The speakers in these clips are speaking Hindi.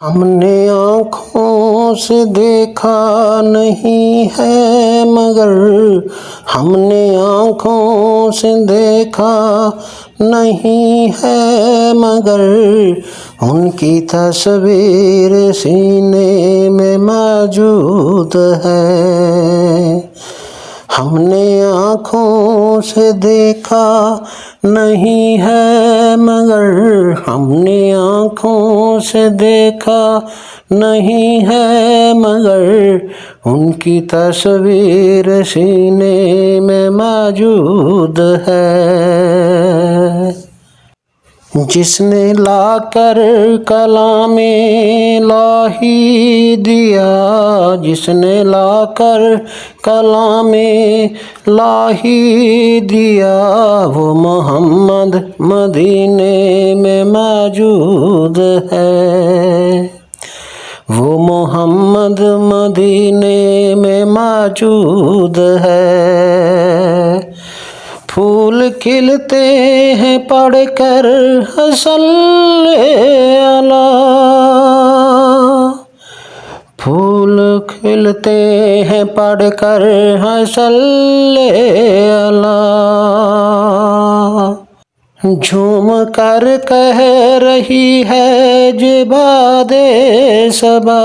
हमने आँखों से देखा नहीं है मगर हमने आँखों से देखा नहीं है मगर उनकी तस्वीर सीने में मौजूद है। हमने आँखों से देखा नहीं है मगर हमने आँखों से देखा नहीं है मगर उनकी तस्वीर सीने में मौजूद है। जिसने लाकर कलामे लाही दिया, जिसने लाकर कलामे लाही दिया, वो मोहम्मद मदीने में मौजूद है। वो मोहम्मद मदीने में मौजूद है। फूल खिलते हैं पढ़कर सल्ले अला, फूल खिलते हैं पढ़कर सल्ले अला। झूम कर कह रही है जिबादे सबा,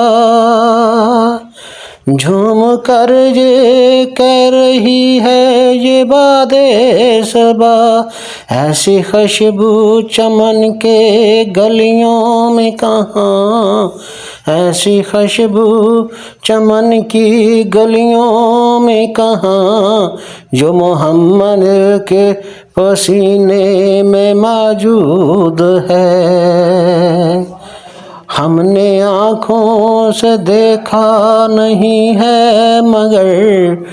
झूम कर ये कह रही है ये बादे सबा। ऐसी खुशबू चमन के गलियों में कहाँ, ऐसी खुशबू चमन की गलियों में कहाँ, जो मोहम्मद के पसीने में मौजूद है। हमने आँखों से देखा नहीं है मगर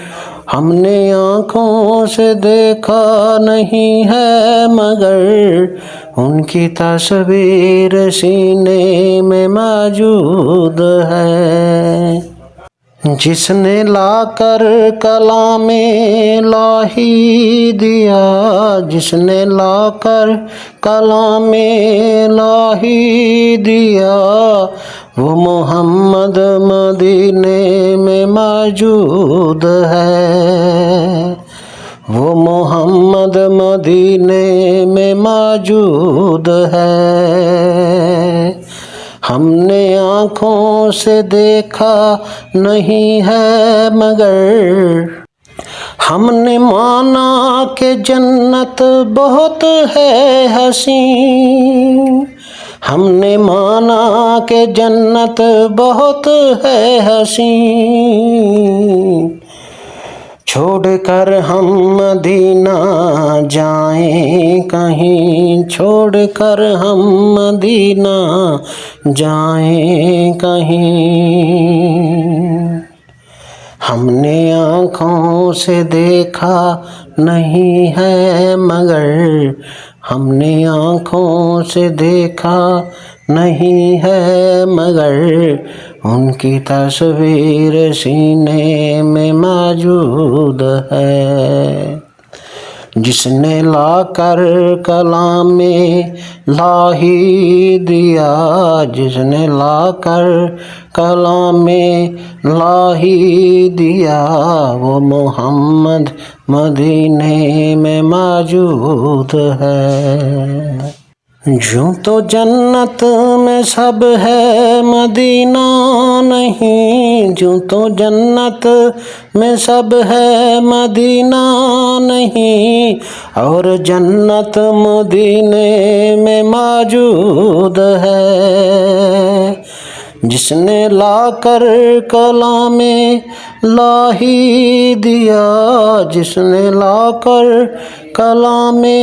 हमने आँखों से देखा नहीं है मगर उनकी तस्वीर सीने में मौजूद है। जिसने लाकर कलामे लाही दिया, जिसने लाकर कलामे लाही दिया, वो मोहम्मद मदीने में मौजूद है। वो मोहम्मद मदीने में मौजूद है। हमने आँखों से देखा नहीं है मगर हमने माना कि जन्नत बहुत है हसीन, हमने माना कि जन्नत बहुत है हसीन। छोड़कर हम मदीना जाएं कहीं, छोड़कर हम मदीना जाएं कहीं। हमने आँखों से देखा नहीं है मगर हमने आँखों से देखा नहीं है मगर उनकी तस्वीर सीने में मौजूद है। जिसने लाकर कलामे लाही दिया, जिसने लाकर कलामे लाही दिया, वो मोहम्मद मदीने में मौजूद है। यूं तो जन्नत में सब है मदीना नहीं, यूं तो जन्नत में सब है मदीना नहीं, और जन्नत मदीने में मौजूद है। जिसने लाकर कलामे लाही दिया, जिसने लाकर कलामे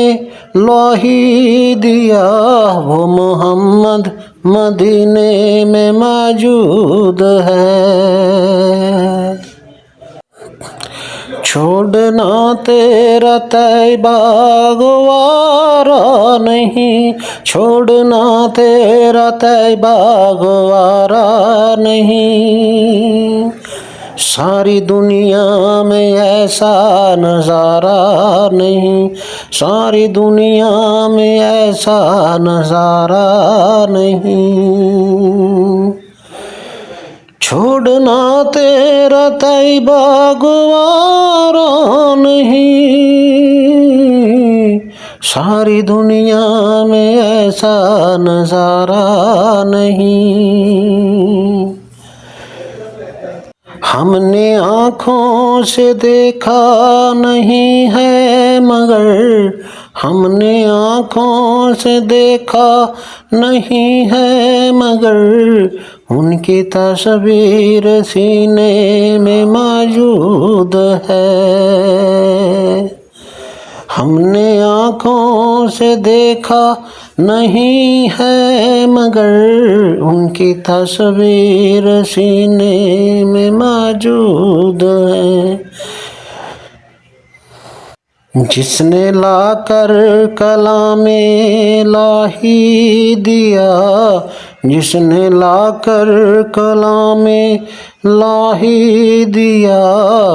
लाही दिया, वो मोहम्मद मदीने में मौजूद है। छोड़ना तेरा तैबा गवारा नहीं, छोड़ना तेरा तैबा गवारा नहीं, सारी दुनिया में ऐसा नज़ारा नहीं, सारी दुनिया में ऐसा नज़ारा नहीं। छोड़ना तेरा तैबा गवारा नहीं, सारी दुनिया में ऐसा नज़ारा नहीं। हमने आँखों से देखा नहीं है मगर, हमने आँखों से देखा नहीं है मगर, उनकी तस्वीर सीने में मौजूद है। हमने आँखों से देखा नहीं है मगर, उनकी तस्वीर सीने में मौजूद है। जिसने लाकर कलामे लाही दिया, जिसने लाकर कलामे लाही दिया,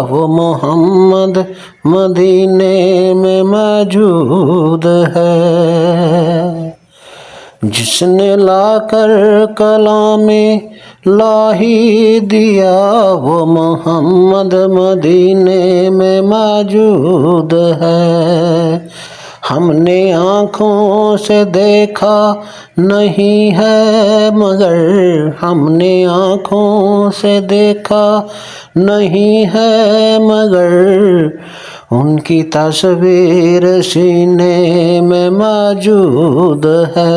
वो मोहम्मद मदीने में मौजूद है। जिसने लाकर कलामे लाही दिया, वो मोहम्मद मदीने में मौजूद है। हमने आँखों से देखा नहीं है मगर, हमने आँखों से देखा नहीं है मगर, उनकी तस्वीर सीने में मौजूद है।